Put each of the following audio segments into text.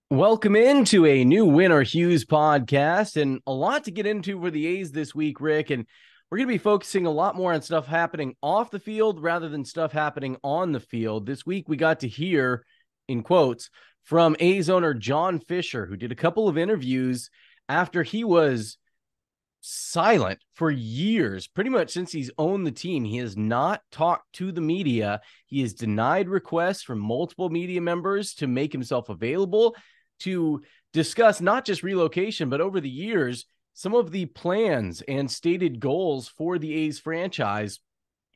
Welcome into a new Or Hughes podcast, and a lot to get into for the A's this week, Rick. And we're going to be focusing a lot more on stuff happening off the field rather than stuff happening on the field. This week, we got to hear, in quotes, from A's owner John Fisher, who did a couple of interviews after he was silent for years, pretty much since he's owned the team. He has not talked to the media. He has denied requests from multiple media members to make himself available to discuss not just relocation, but over the years, some of the plans and stated goals for the A's franchise,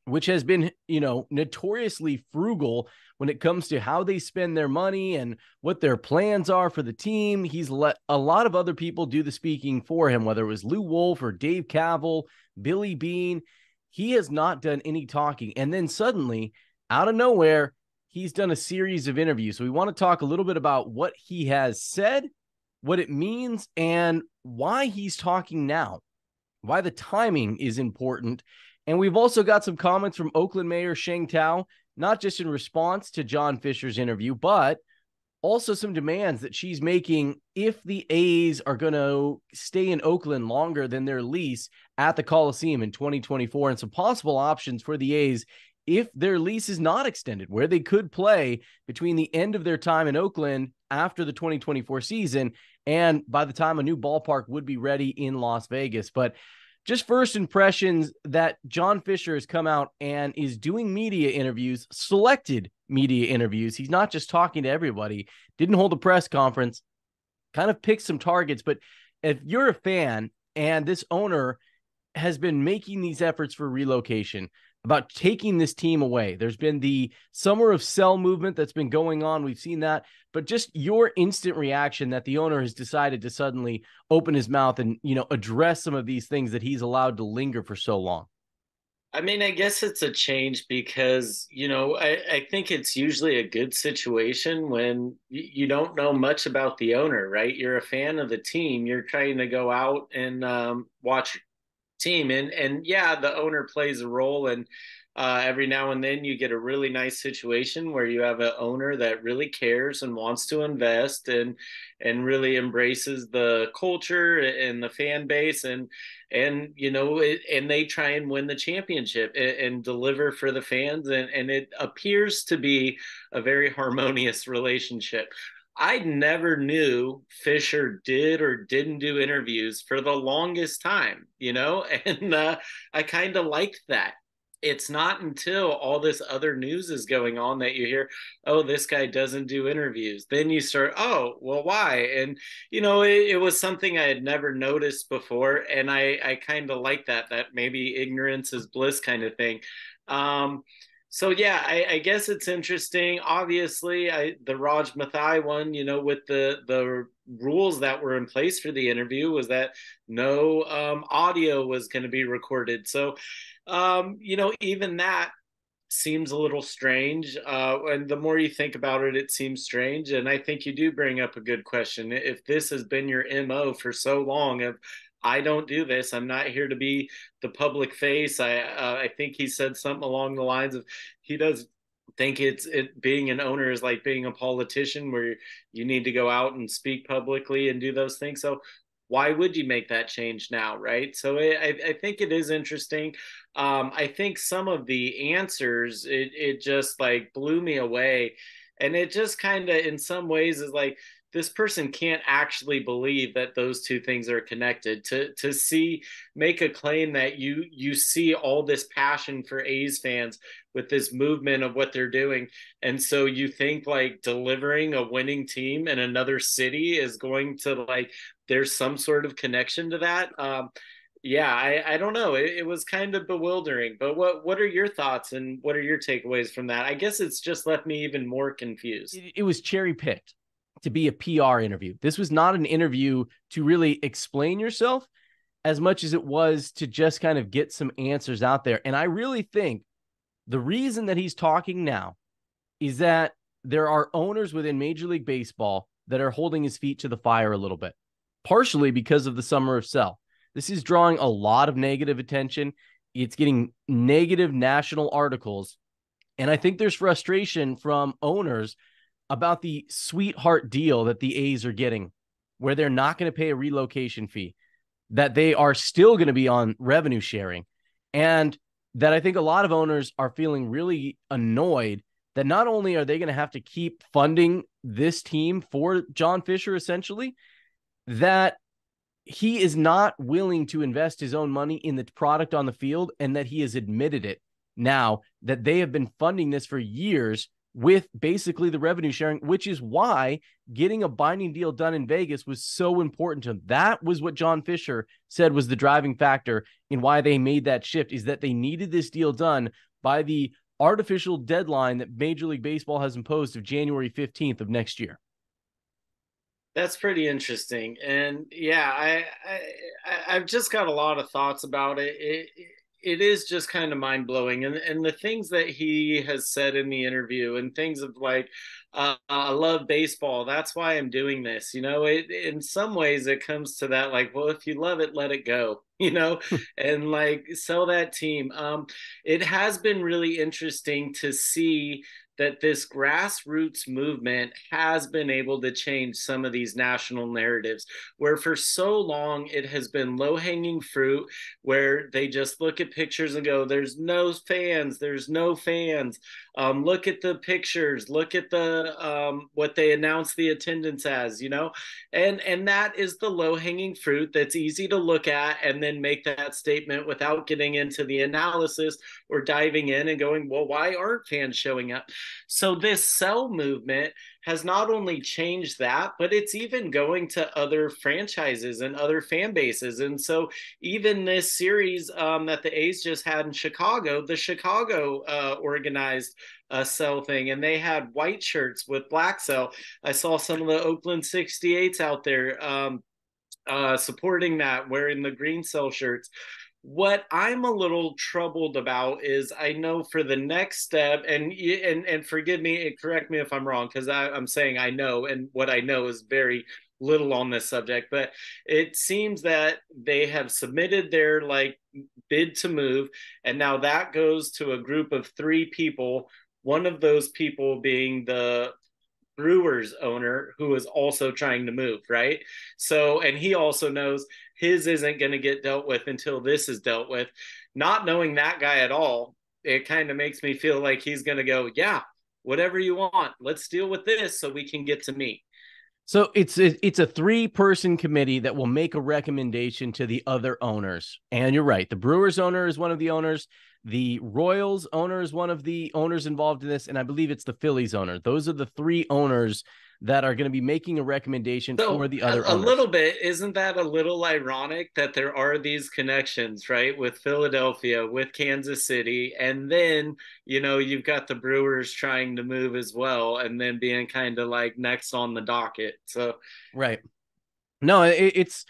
which has been, notoriously frugal when it comes to how they spend their money and what their plans are for the team. He's let a lot of other people do the speaking for him, whether it was Lou Wolf or Dave Cavill, Billy Beane. He has not done any talking. And then suddenly, out of nowhere, he's done a series of interviews. So we want to talk a little bit about what he has said, what it means, and why he's talking now, why the timing is important. And we've also got some comments from Oakland Mayor Sheng Tao, not just in response to John Fisher's interview, but also some demands that she's making if the A's are going to stay in Oakland longer than their lease at the Coliseum in 2024, and some possible options for the A's if their lease is not extended, where they could play between the end of their time in Oakland after the 2024 season and by the time a new ballpark would be ready in Las Vegas. But just first impressions that John Fisher has come out and is doing media interviews, selected media interviews. He's not just talking to everybody, didn't hold a press conference, kind of picked some targets. But if you're a fan and this owner has been making these efforts for relocation, about taking this team away. There's been the summer of sell movement that's been going on. We've seen that, but just your instant reaction that the owner has decided to suddenly open his mouth and, address some of these things that he's allowed to linger for so long. I mean, I guess it's a change because, I think it's usually a good situation when you don't know much about the owner, right? You're a fan of the team. You're trying to go out and watch team and yeah, the owner plays a role, and every now and then you get a really nice situation where you have an owner that really cares and wants to invest and really embraces the culture and the fan base, and they try and win the championship and deliver for the fans, and it appears to be a very harmonious relationship. I never knew Fisher did or didn't do interviews for the longest time, and I kind of liked that. It's not until all this other news is going on that you hear, oh, this guy doesn't do interviews. Then you start, oh, well, why? And, it was something I had never noticed before. And I kind of like that maybe ignorance is bliss kind of thing. So yeah, I guess it's interesting. Obviously, the Raj Mathai one, with the rules that were in place for the interview was that no audio was going to be recorded. So, even that seems a little strange. And the more you think about it, it seems strange. And I think you do bring up a good question. If this has been your MO for so long, of I don't do this. I'm not here to be the public face. I think he said something along the lines of he does think being an owner is like being a politician where you need to go out and speak publicly and do those things. So why would you make that change now, right? So I think it is interesting. I think some of the answers it just like blew me away, and it just kind of in some ways is like this person can't actually believe that those two things are connected. To see make a claim that you see all this passion for A's fans with this movement of what they're doing, and so you think like delivering a winning team in another city is going to like there's some sort of connection to that. Yeah, I don't know. It was kind of bewildering. But what are your thoughts and what are your takeaways from that? I guess it's just left me even more confused. It was cherry picked to be a PR interview. This was not an interview to really explain yourself as much as it was to just kind of get some answers out there. And I really think the reason that he's talking now is that there are owners within Major League Baseball that are holding his feet to the fire a little bit, partially because of the summer of sell. This is drawing a lot of negative attention. It's getting negative national articles. And I think there's frustration from owners about the sweetheart deal that the A's are getting, where they're not going to pay a relocation fee, that they are still going to be on revenue sharing, and that I think a lot of owners are feeling really annoyed that not only are they going to have to keep funding this team for John Fisher, essentially, that he is not willing to invest his own money in the product on the field, and that he has admitted it now, that they have been funding this for years with basically the revenue sharing, which is why getting a binding deal done in Vegas was so important to him. That was what John Fisher said was the driving factor in why they made that shift, is that they needed this deal done by the artificial deadline that Major League Baseball has imposed of January 15th of next year. That's pretty interesting. And yeah, I've just got a lot of thoughts about it. It is just kind of mind blowing. And the things that he has said in the interview, and things of like, I love baseball. That's why I'm doing this. In some ways it comes to that, like, well, if you love it, let it go, and like sell that team. It has been really interesting to see that this grassroots movement has been able to change some of these national narratives, where for so long it has been low-hanging fruit, where they just look at pictures and go, there's no fans. Look at the pictures, look at the what they announce the attendance as, and that is the low-hanging fruit that's easy to look at and then make that statement without getting into the analysis or diving in and going, well, why aren't fans showing up? So this sell movement has not only changed that, but it's even going to other franchises and other fan bases. And so even this series that the A's just had in Chicago, the Chicago organized sell thing, and they had white shirts with black sell. I saw some of the Oakland 68s out there supporting that, wearing the green sell shirts. What I'm a little troubled about is, I know for the next step, and forgive me and correct me if I'm wrong, because I'm saying I know, and what I know is very little on this subject, but it seems that they have submitted their like bid to move, and now that goes to a group of 3 people, one of those people being the Brewers owner, who is also trying to move, right? So, and he also knows his isn't going to get dealt with until this is dealt with. Not knowing that guy at all, it kind of makes me feel like he's going to go, yeah, whatever you want, let's deal with this so we can get to me. So it's a 3-person committee that will make a recommendation to the other owners. And you're right, the Brewers owner is one of the owners. The Royals owner is one of the owners involved in this, and I believe it's the Phillies owner. Those are the 3 owners that are going to be making a recommendation for the other owners. A little bit, isn't that a little ironic that there are these connections, right, with Philadelphia, with Kansas City, and then, you've got the Brewers trying to move as well, and then being kind of like next on the docket. So, right. No, it's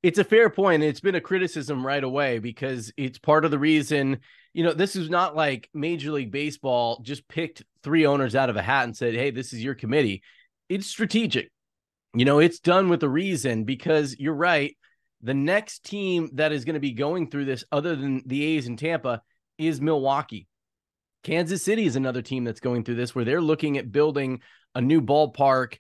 a fair point. It's been a criticism right away, because it's part of the reason, this is not like Major League Baseball just picked 3 owners out of a hat and said, hey, this is your committee. It's strategic. It's done with a reason, because you're right. The next team that is going to be going through this, other than the A's in Tampa, is Milwaukee. Kansas City is another team that's going through this, where they're looking at building a new ballpark,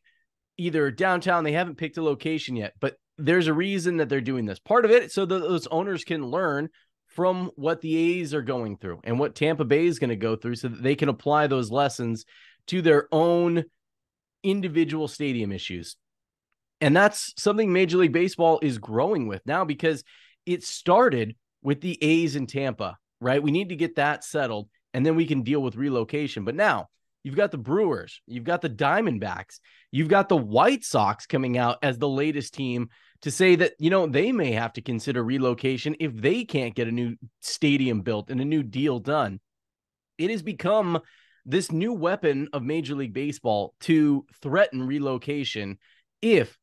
either downtown. They haven't picked a location yet, but there's a reason that they're doing this. Part of it so that those owners can learn from what the A's are going through and what Tampa Bay is going to go through, so that they can apply those lessons to their own individual stadium issues. And that's something Major League Baseball is growing with now, because it started with the A's in Tampa, right? We need to get that settled, and then we can deal with relocation. But now you've got the Brewers, you've got the Diamondbacks, you've got the White Sox coming out as the latest team to say that, they may have to consider relocation if they can't get a new stadium built and a new deal done. It has become this new weapon of Major League Baseball to threaten relocation if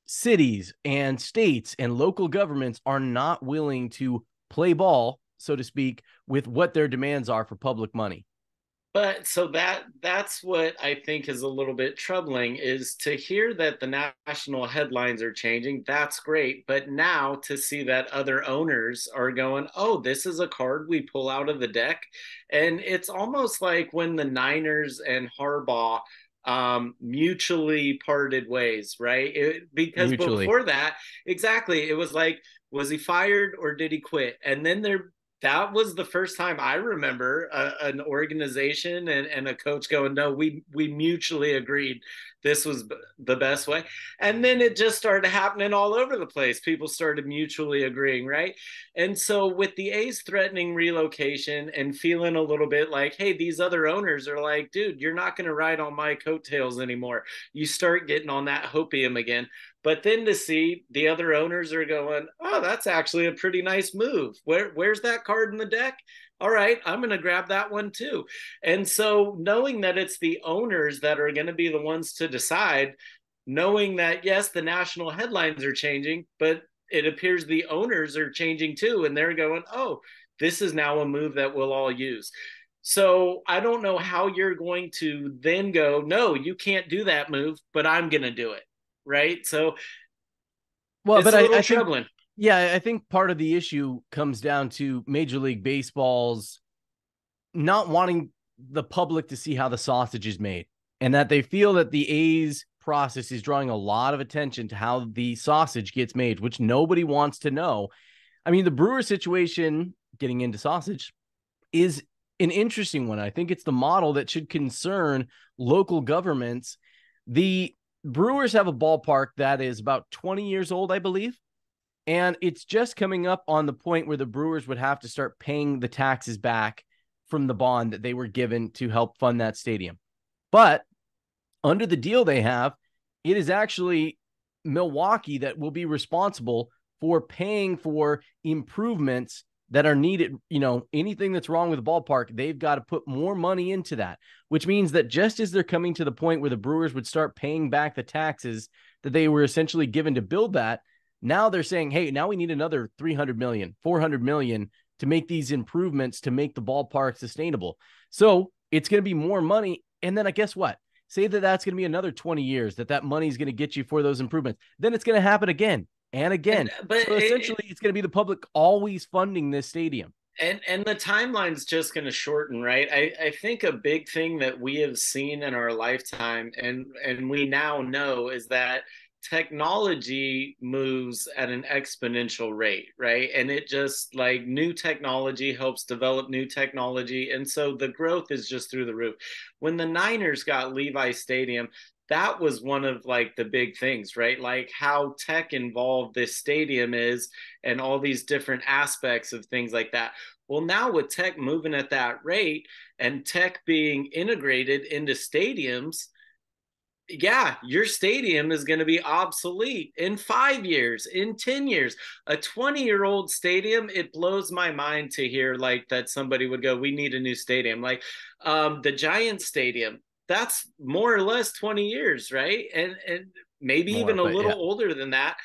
cities and states and local governments are not willing to play ball, so to speak, with what their demands are for public money. But so that's what I think is a little bit troubling, is to hear that the national headlines are changing. That's great. But now to see that other owners are going, oh, this is a card we pull out of the deck. And it's almost like when the Niners and Harbaugh mutually parted ways, right? Because Mutually. before that, exactly, it was like, was he fired or did he quit? And then that was the first time I remember an organization and a coach going, no, we mutually agreed this was the best way. And then it just started happening all over the place. People started mutually agreeing, right? And so with the A's threatening relocation and feeling a little bit like, hey, these other owners are like, dude, you're not going to ride on my coattails anymore. You start getting on that hopium again. But then to see the other owners are going, oh, that's actually a pretty nice move. Where's that card in the deck? All right, I'm going to grab that one too. And so knowing that it's the owners that are going to be the ones to decide, knowing that, yes, the national headlines are changing, but it appears the owners are changing too. And they're going, oh, this is now a move that we'll all use. So I don't know how you're going to then go, no, you can't do that move, but I'm going to do it. Right. So Well, it's but a little I think, troubling. yeah, I think part of the issue comes down to Major League Baseball's not wanting the public to see how the sausage is made, and that they feel that the A's process is drawing a lot of attention to how the sausage gets made, which nobody wants to know. I mean, the Brewer situation, getting into sausage, is an interesting one. I think it's the model that should concern local governments. The Brewers have a ballpark that is about 20 years old, I believe. And it's just coming up on the point where the Brewers would have to start paying the taxes back from the bond that they were given to help fund that stadium. But under the deal they have, it is actually Milwaukee that will be responsible for paying for improvements that are needed. You know, anything that's wrong with the ballpark, they've got to put more money into that, which means that just as they're coming to the point where the Brewers would start paying back the taxes that they were essentially given to build that, now they're saying, hey, now we need another 300 million, 400 million to make these improvements to make the ballpark sustainable. So it's going to be more money. And then I guess what? Say that that's going to be another 20 years that money is going to get you for those improvements. Then it's going to happen again and again. So essentially, it's going to be the public always funding this stadium. And the timeline's just going to shorten, right? I think a big thing that we have seen in our lifetime, and we now know, is that technology moves at an exponential rate, right? And it just, like, new technology helps develop new technology, and so the growth is just through the roof. When the Niners got Levi Stadium, that was one of, like, the big things, right? Like how tech involved this stadium is, and all these different aspects of things like that. Well, now with tech moving at that rate and tech being integrated into stadiums, yeah, your stadium is going to be obsolete in 5 years, in 10 years. A 20-year-old stadium, it blows my mind to hear like that somebody would go, we need a new stadium. Like the Giants stadium, that's more or less 20 years, right? And maybe More, even a but little yeah. older than that.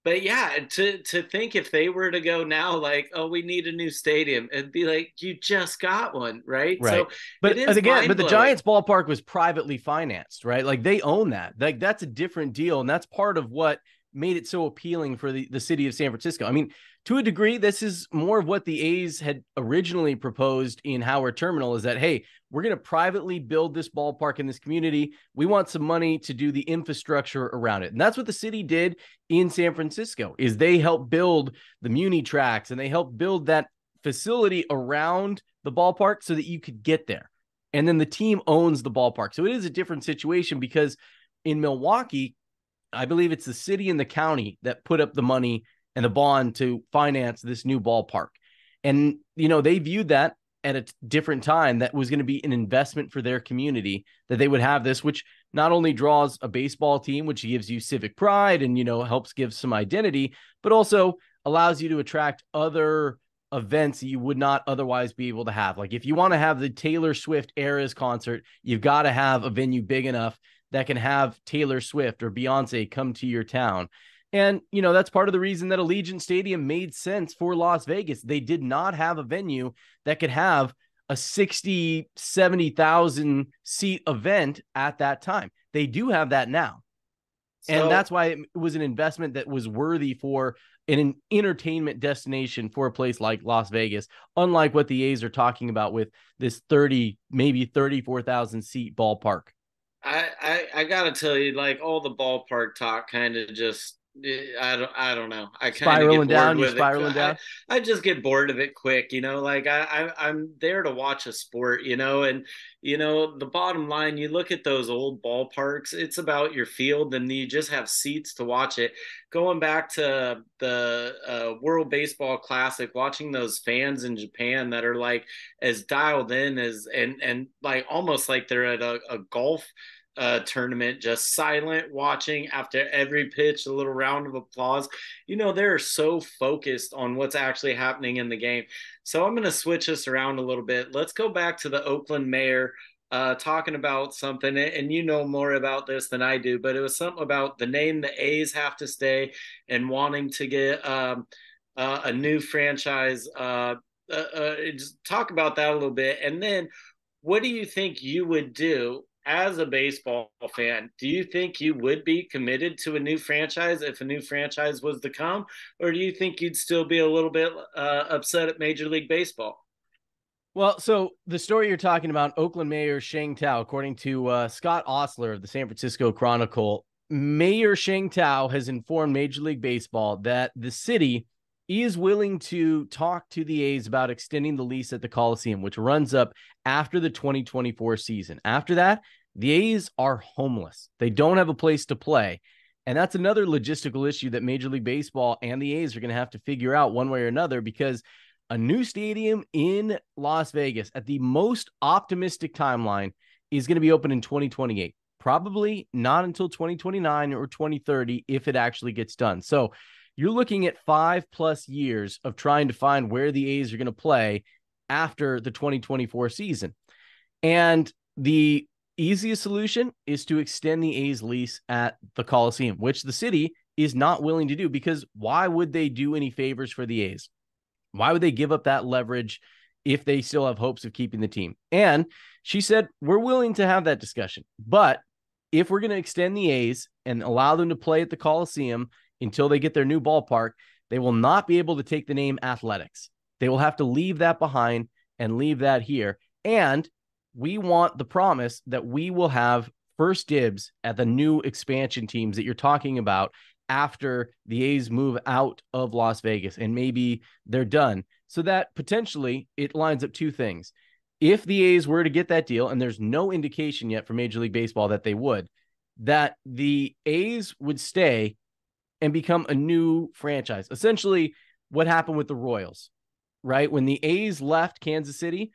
But yeah, to think if they were to go now, like, oh, we need a new stadium, it'd be like, you just got one, right? Right. So it is But mind the blowing. Giants ballpark was privately financed, right? Like they own that. Like that's a different deal. And that's part of what made it so appealing for the city of San Francisco. I mean, to a degree, this is more of what the A's had originally proposed in Howard Terminal, is that, hey, we're going to privately build this ballpark in this community. We want some money to do the infrastructure around it. And that's what the city did in San Francisco, is they helped build the Muni tracks and they helped build that facility around the ballpark so that you could get there. And then the team owns the ballpark. So it is a different situation because in Milwaukee, I believe it's the city and the county that put up the money and the bond to finance this new ballpark. And, you know, they viewed that at a different time that was going to be an investment for their community, that they would have this, which not only draws a baseball team, which gives you civic pride and, you know, helps give some identity, but also allows you to attract other events that you would not otherwise be able to have. Like if you want to have the Taylor Swift Eras concert, you've got to have a venue big enough that can have Taylor Swift or Beyonce come to your town. And, you know, that's part of the reason that Allegiant Stadium made sense for Las Vegas. They did not have a venue that could have a 60, 70,000 seat event at that time. They do have that now. And So that's why it was an investment that was worthy for an entertainment destination for a place like Las Vegas, unlike what the A's are talking about with this 30, maybe 34,000 seat ballpark. I gotta tell you, like all the ballpark talk kind of just I don't know. I kind of get Spiraling bored down, you're with it. spiraling down. I just get bored of it quick, you know. Like I'm there to watch a sport, you know, and you know the bottom line. You look at those old ballparks. It's about your field, and you just have seats to watch it. Going back to the World Baseball Classic, watching those fans in Japan that are like as dialed in as and like almost like they're at a golf tournament, just silent, watching after every pitch, a little round of applause. You know, they're so focused on what's actually happening in the game. So I'm going to switch this around a little bit. Let's go back to the Oakland mayor talking about something, and you know more about this than I do, but it was something about the name the A's have to stay and wanting to get a new franchise. Just talk about that a little bit. And then what do you think you would do as a baseball fan? Do you think you would be committed to a new franchise if a new franchise was to come, or do you think you'd still be a little bit upset at Major League Baseball? Well, so the story you're talking about, Oakland Mayor Sheng Tao, according to Scott Osler of the San Francisco Chronicle, Mayor Sheng Tao has informed Major League Baseball that the city is willing to talk to the A's about extending the lease at the Coliseum, which runs up after the 2024 season. After that, the A's are homeless. They don't have a place to play. And that's another logistical issue that Major League Baseball and the A's are going to have to figure out one way or another, because a new stadium in Las Vegas at the most optimistic timeline is going to be open in 2028. Probably not until 2029 or 2030 if it actually gets done. So you're looking at 5+ years of trying to find where the A's are going to play after the 2024 season. And the easiest solution is to extend the A's lease at the Coliseum, which the city is not willing to do, because why would they do any favors for the A's? Why would they give up that leverage if they still have hopes of keeping the team? And she said, we're willing to have that discussion. But if we're going to extend the A's and allow them to play at the Coliseum until they get their new ballpark, they will not be able to take the name Athletics. They will have to leave that behind and leave that here. And we want the promise that we will have first dibs at the new expansion teams that you're talking about after the A's move out of Las Vegas and maybe they're done. So that potentially it lines up two things. If the A's were to get that deal, and there's no indication yet for Major League Baseball that they would, that the A's would stay and become a new franchise. Essentially what happened with the Royals, right? When the A's left Kansas City,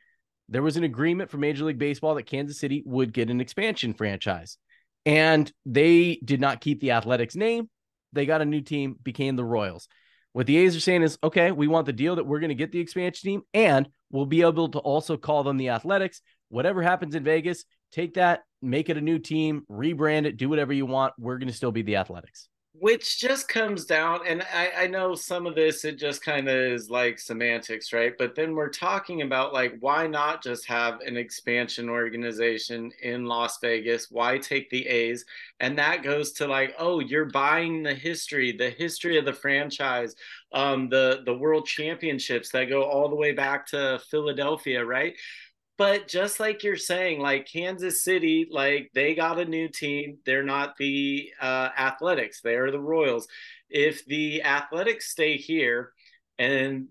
there was an agreement for Major League Baseball that Kansas City would get an expansion franchise. And they did not keep the Athletics name. They got a new team, became the Royals. What the A's are saying is, okay, we want the deal that we're going to get the expansion team, and we'll be able to also call them the Athletics. Whatever happens in Vegas, take that, make it a new team, rebrand it, do whatever you want. We're going to still be the Athletics. Which just comes down, and I know some of this, it just kind of is like semantics, right? But then we're talking about like, why not just have an expansion organization in Las Vegas? Why take the A's? And that goes to like, oh, you're buying the history of the franchise, the world championships that go all the way back to Philadelphia, right? But just like you're saying, like Kansas City, like they got a new team. They're not the Athletics. They are the Royals. If the Athletics stay here and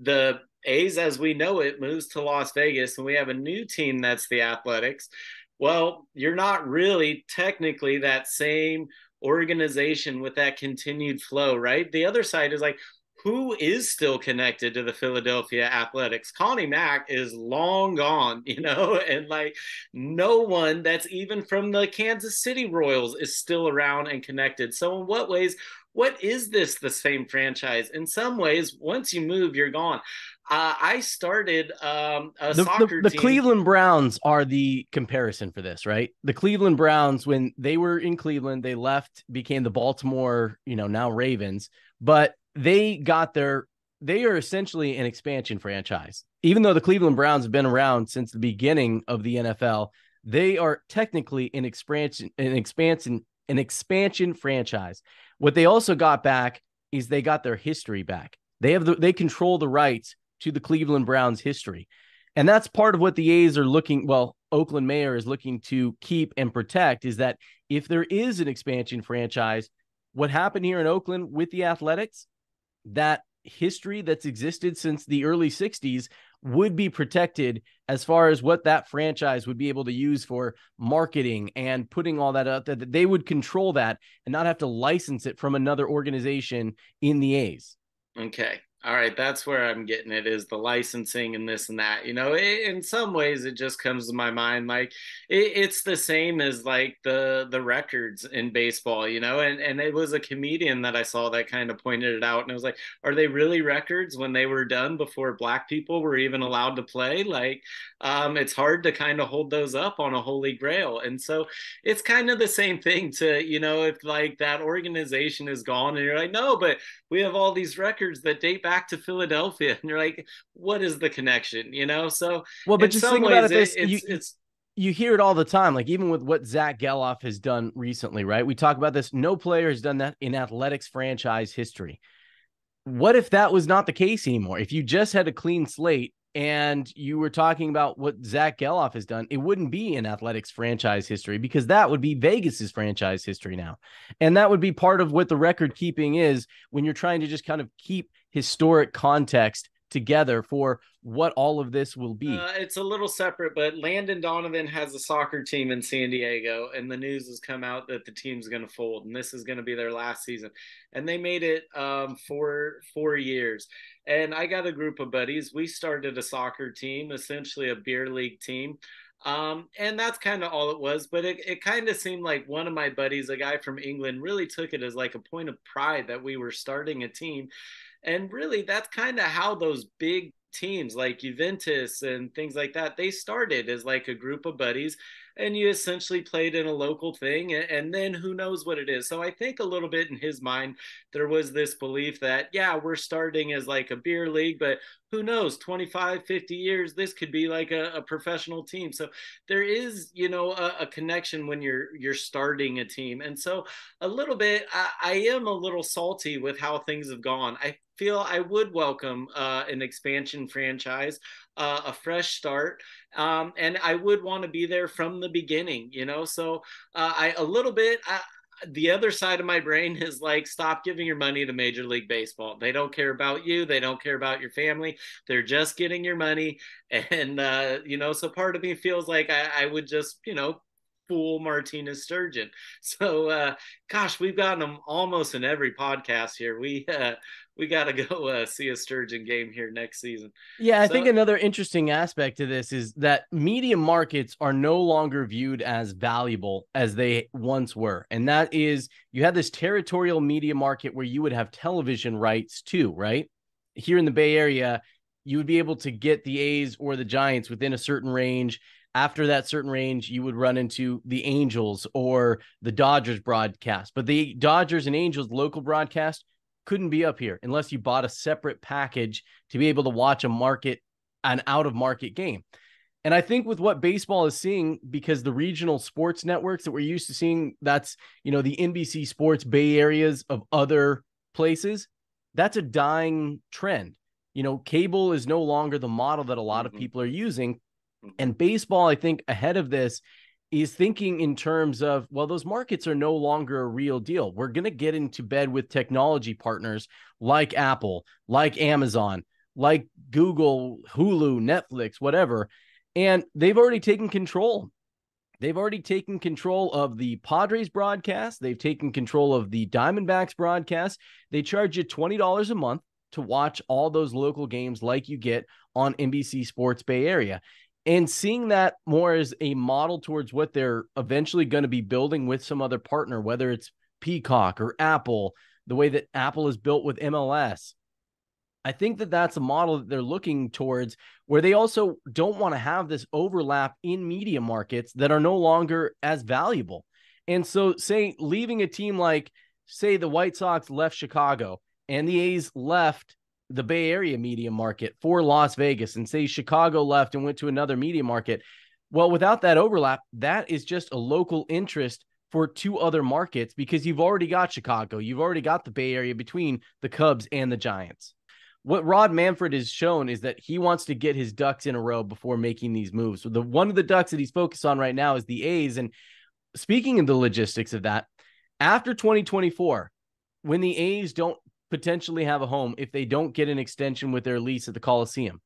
the A's, as we know it, moves to Las Vegas and we have a new team that's the Athletics, well, you're not really technically that same organization with that continued flow, right? The other side is like, who is still connected to the Philadelphia Athletics? Connie Mack is long gone, you know, and like no one that's even from the Kansas City Royals is still around and connected. So in what ways, what is this the same franchise? In some ways, once you move, you're gone. I started soccer the team. Cleveland Browns are the comparison for this, right? The Cleveland Browns, when they were in Cleveland, they left, became the Baltimore, now Ravens, but they are essentially an expansion franchise. Even though the Cleveland Browns have been around since the beginning of the NFL, they are technically an expansion an expansion franchise. What they also got back is they got their history back. They control the rights to the Cleveland Browns history. And that's part of what the A's are Oakland Mayor is looking to keep and protect, is that if there is an expansion franchise, what happened here in Oakland with the Athletics, that history that's existed since the early 60s would be protected as far as what that franchise would be able to use for marketing and putting all that out there, that they would control that and not have to license it from another organization in the A's. Okay. All right. That's where I'm getting it, is the licensing and this and that. In some ways, it just comes to my mind. Like it's the same as like the records in baseball, and it was a comedian that I saw that kind of pointed it out. And it was like, are they really records when they were done before Black people were even allowed to play? Like, it's hard to kind of hold those up on a holy grail. And so it's kind of the same thing to, if like that organization is gone and you're like, no, but we have all these records that date back to Philadelphia, and you're like, what is the connection? So but just think about it. You hear it all the time, like even with what Zach Geloff has done recently, right? We talk about this. No player has done that in athletics franchise history. What if that was not the case anymore? If you just had a clean slate and you were talking about what Zach Geloff has done, it wouldn't be in athletics franchise history, because that would be Vegas's franchise history now. And that would be part of what the record keeping is, when you're trying to just kind of keep historic context together for what all of this will be. It's a little separate, but Landon Donovan has a soccer team in San Diego, and the news has come out that the team's going to fold, and this is going to be their last season. And they made it for 4 years. And I got a group of buddies. We started a soccer team, essentially a beer league team. And that's kind of all it was. But it kind of seemed like one of my buddies, a guy from England, really took it as like a point of pride that we were starting a team. And really, that's kind of how those big teams like Juventus and things like that, they started as like a group of buddies, and you essentially played in a local thing, and then who knows what it is. So I think a little bit in his mind, there was this belief that, yeah, we're starting as like a beer league, but who knows, 25, 50 years, this could be like a professional team. So there is, a connection when you're starting a team. And so a little bit, I am a little salty with how things have gone. I feel I would welcome an expansion franchise, a fresh start. And I would want to be there from the beginning, so the other side of my brain is like, stop giving your money to Major League Baseball. They don't care about you. They don't care about your family. They're just getting your money. And, so part of me feels like I would just, fool Martinez Sturgeon. So, gosh, we've gotten them almost in every podcast here. We got to go see a Sturgeon game here next season. Yeah, I think another interesting aspect to this is that media markets are no longer viewed as valuable as they once were. And that is, you had this territorial media market where you would have television rights too, right? Here in the Bay Area, you would be able to get the A's or the Giants within a certain range. After that certain range, you would run into the Angels or the Dodgers broadcast. But the Dodgers and Angels local broadcast couldn't be up here unless you bought a separate package to be able to watch an out-of-market game. And I think with what baseball is seeing, because the regional sports networks that we're used to seeing, that's, the NBC Sports Bay Areas of other places, that's a dying trend. Cable is no longer the model that a lot of people are using. And baseball, I think, ahead of this is thinking in terms of, well, those markets are no longer a real deal. We're going to get into bed with technology partners like Apple, like Amazon, like Google, Hulu, Netflix, whatever. And they've already taken control. They've already taken control of the Padres broadcast. They've taken control of the Diamondbacks broadcast. They charge you $20 a month to watch all those local games like you get on NBC Sports Bay Area. And seeing that more as a model towards what they're eventually going to be building with some other partner, whether it's Peacock or Apple, the way that Apple is built with MLS, I think that that's a model that they're looking towards, where they also don't want to have this overlap in media markets that are no longer as valuable. And so, say, leaving a team like, say, the White Sox left Chicago and the A's left the Bay Area media market for Las Vegas, and say Chicago left and went to another media market. Well, without that overlap, that is just a local interest for two other markets because you've already got Chicago, you've already got the Bay Area between the Cubs and the Giants. What Rod Manfred has shown is that he wants to get his ducks in a row before making these moves. So one of the ducks that he's focused on right now is the A's. And speaking of the logistics of that, after 2024, when the A's don't potentially have a home, if they don't get an extension with their lease at the Coliseum,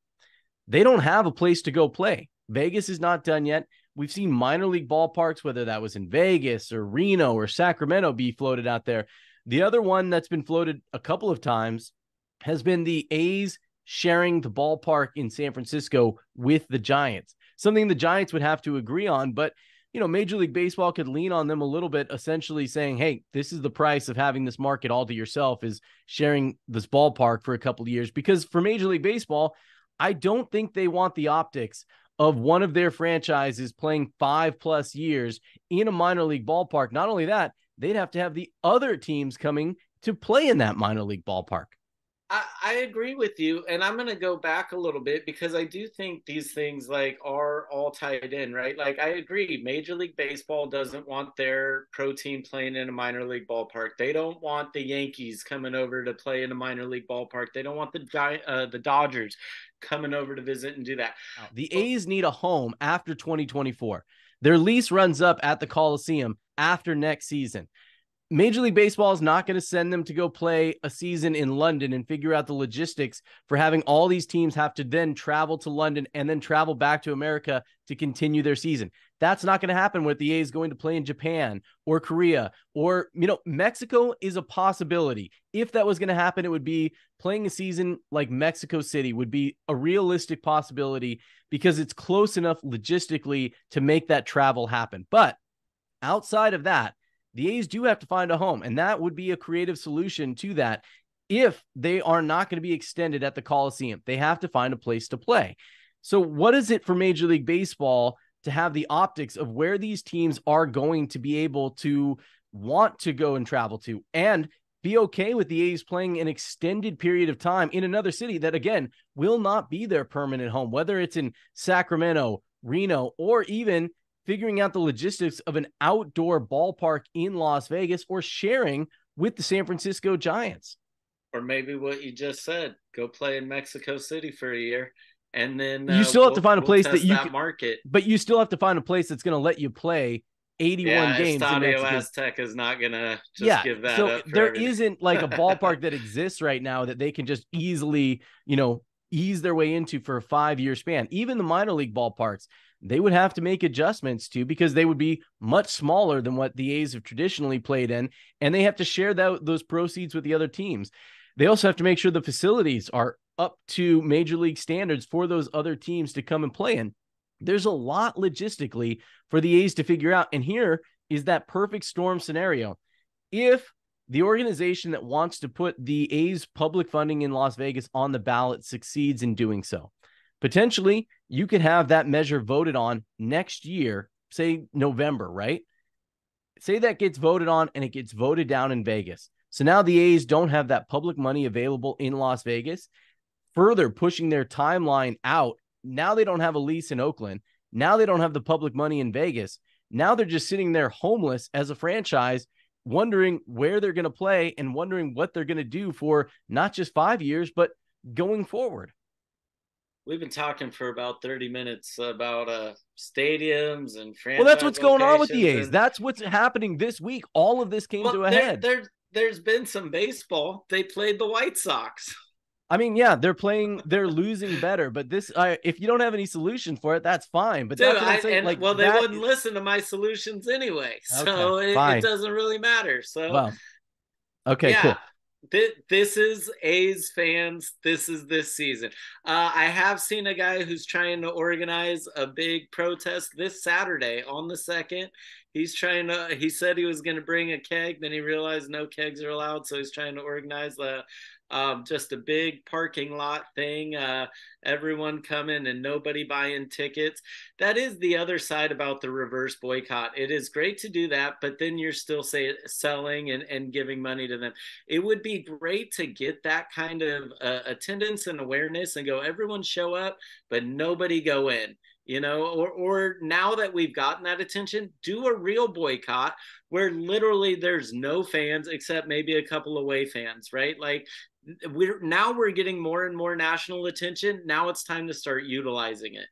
they don't have a place to go play. Vegas is not done yet. We've seen minor league ballparks, whether that was in Vegas or Reno or Sacramento, be floated out there. The other one that's been floated a couple of times has been the A's sharing the ballpark in San Francisco with the Giants, something the Giants would have to agree on. But, Major League Baseball could lean on them a little bit, essentially saying, hey, this is the price of having this market all to yourself, is sharing this ballpark for a couple of years. Because for Major League Baseball, I don't think they want the optics of one of their franchises playing 5+ years in a minor league ballpark. Not only that, they'd have to have the other teams coming to play in that minor league ballpark. I agree with you, and I'm going to go back a little bit because I do think these things are all tied in, right? Like, I agree, Major League Baseball doesn't want their pro team playing in a minor league ballpark. They don't want the Yankees coming over to play in a minor league ballpark. They don't want the Dodgers coming over to visit and do that. The A's need a home after 2024. Their lease runs up at the Coliseum after next season. Major League Baseball is not going to send them to go play a season in London and figure out the logistics for having all these teams have to then travel to London and then travel back to America to continue their season. That's not going to happen with the A's going to play in Japan or Korea or, Mexico is a possibility. If that was going to happen, it would be playing a season like Mexico City would be a realistic possibility because it's close enough logistically to make that travel happen. But outside of that, the A's do have to find a home, and that would be a creative solution to that. If they are not going to be extended at the Coliseum, they have to find a place to play. So what is it for Major League Baseball to have the optics of where these teams are going to be able to want to go and travel to and be okay with the A's playing an extended period of time in another city that, again, will not be their permanent home, whether it's in Sacramento, Reno, or even figuring out the logistics of an outdoor ballpark in Las Vegas or sharing with the San Francisco Giants. Or maybe what you just said, go play in Mexico City for a year. And then you still have to find a place that you can market, but you still have to find a place that's going to let you play 81 games. Estadio Aztec is not going to just give that up. There isn't like a ballpark that exists right now that they can just easily, ease their way into for a 5-year span. Even the minor league ballparks, they would have to make adjustments to because they would be much smaller than what the A's have traditionally played in, and they have to share those proceeds with the other teams. They also have to make sure the facilities are up to major league standards for those other teams to come and play in. There's a lot logistically for the A's to figure out, and here is that perfect storm scenario. If the organization that wants to put the A's public funding in Las Vegas on the ballot succeeds in doing so, potentially you could have that measure voted on next year, say November, right? Say that gets voted on and it gets voted down in Vegas. So now the A's don't have that public money available in Las Vegas, further pushing their timeline out. Now they don't have a lease in Oakland. Now they don't have the public money in Vegas. Now they're just sitting there homeless as a franchise, wondering where they're going to play and wondering what they're going to do for not just 5 years, but going forward. We've been talking for about 30 minutes about stadiums and franchise. Well, that's what's going on with the A's. And that's what's happening this week. All of this came to a head. There's been some baseball. They played the White Sox. I mean, yeah, they're losing better, but this, if you don't have any solution for it, that's fine. But dude, that's what I'm saying. they wouldn't listen to my solutions anyway, so it doesn't really matter. So, well, okay, cool. This is A's fans. This is this season. I have seen a guy who's trying to organize a big protest this Saturday on the 2nd. He said he was going to bring a keg. Then he realized no kegs are allowed. So he's trying to organize just a big parking lot thing. Everyone coming and nobody buying tickets. That is the other side about the reverse boycott. It is great to do that, but then you're still selling and giving money to them. It would be great to get that kind of attendance and awareness and go, everyone show up, but nobody go in. or now that we've gotten that attention, do a real boycott where literally there's no fans except maybe a couple away fans, right? Like we're getting more and more national attention. Now it's time to start utilizing it.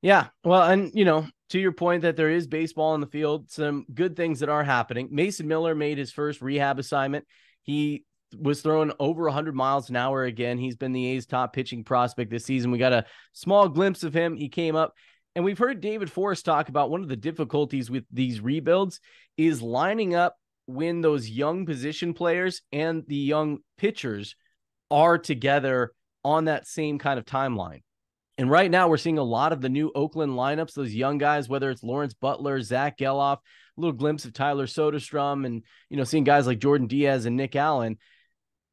Yeah. Well, and to your point that there is baseball in the field, some good things that are happening. Mason Miller made his first rehab assignment. He was throwing over 100 miles an hour again. He's been the A's top pitching prospect this season. We got a small glimpse of him. He came up, and we've heard David Forrest talk about one of the difficulties with these rebuilds is lining up when those young position players and the young pitchers are together on that same kind of timeline. And right now we're seeing a lot of the new Oakland lineups, those young guys, whether it's Lawrence Butler, Zach Geloff, a little glimpse of Tyler Soderstrom, and, seeing guys like Jordan Diaz and Nick Allen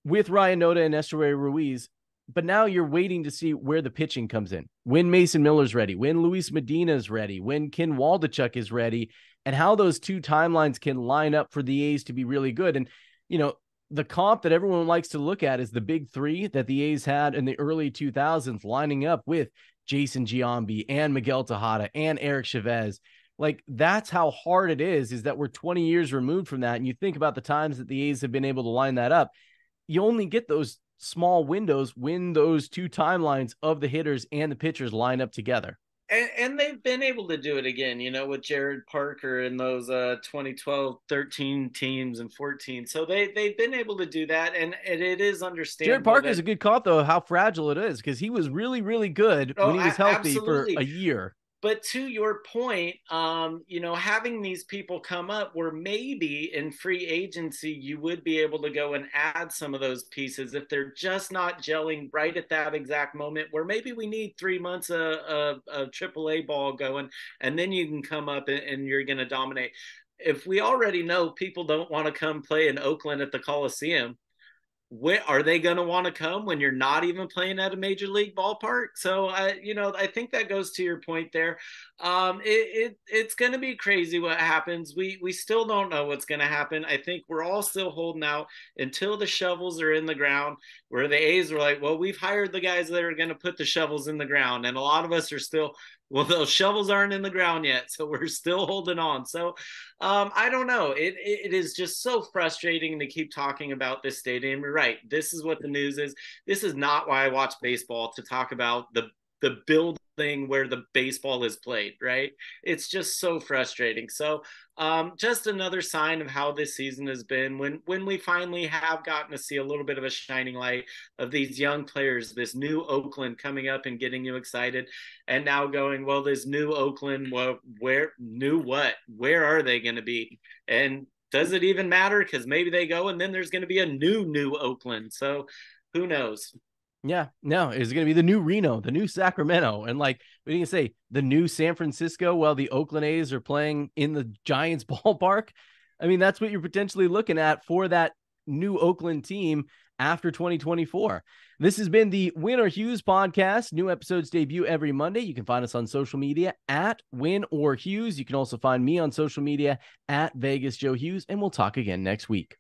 with Ryan Noda and Esteury Ruiz. But now you're waiting to see where the pitching comes in, when Mason Miller's ready, when Luis Medina is ready, when Ken Waldichuk is ready, and how those two timelines can line up for the A's to be really good. And, the comp that everyone likes to look at is the big three that the A's had in the early 2000s, lining up with Jason Giambi and Miguel Tejada and Eric Chavez. Like, that's how hard it is that we're 20 years removed from that. And you think about the times that the A's have been able to line that up. You only get those small windows when those two timelines of the hitters and the pitchers line up together. And they've been able to do it again, with Jared Parker and those 2012, 13 teams and 14. So they've been able to do that. And it is understandable. Jared Parker is a good comp, though, how fragile it is, because he was really, really good when he was healthy absolutely. for a year. But to your point, having these people come up where maybe in free agency, you would be able to go and add some of those pieces if they're just not gelling right at that exact moment where maybe we need 3 months of AAA ball going, and then you can come up and you're going to dominate. If we already know people don't want to come play in Oakland at the Coliseum, where are they going to want to come when you're not even playing at a major league ballpark? So I think that goes to your point there. It's going to be crazy what happens. We still don't know what's going to happen. I think we're all still holding out until the shovels are in the ground, where the A's are like, well, we've hired the guys that are going to put the shovels in the ground. And a lot of us are still, well, those shovels aren't in the ground yet, so we're still holding on. So I don't know. It is just so frustrating to keep talking about this stadium. You're right. This is what the news is. This is not why I watch baseball, to talk about the building where the baseball is played, right? It's just so frustrating. So just another sign of how this season has been, when we finally have gotten to see a little bit of a shining light of these young players, this new Oakland coming up and getting you excited, and now going, well, this new Oakland, well, where are they going to be? And does it even matter? Because maybe they go and then there's going to be a new Oakland. So who knows? Yeah, no, it's going to be the new Reno, the new Sacramento, and like we didn't say the new San Francisco while the Oakland A's are playing in the Giants ballpark. I mean, that's what you're potentially looking at for that new Oakland team after 2024. This has been the Or Hughes Podcast. New episodes debut every Monday. You can find us on social media at Or Hughes. You can also find me on social media at Vegas Joe Hughes, and we'll talk again next week.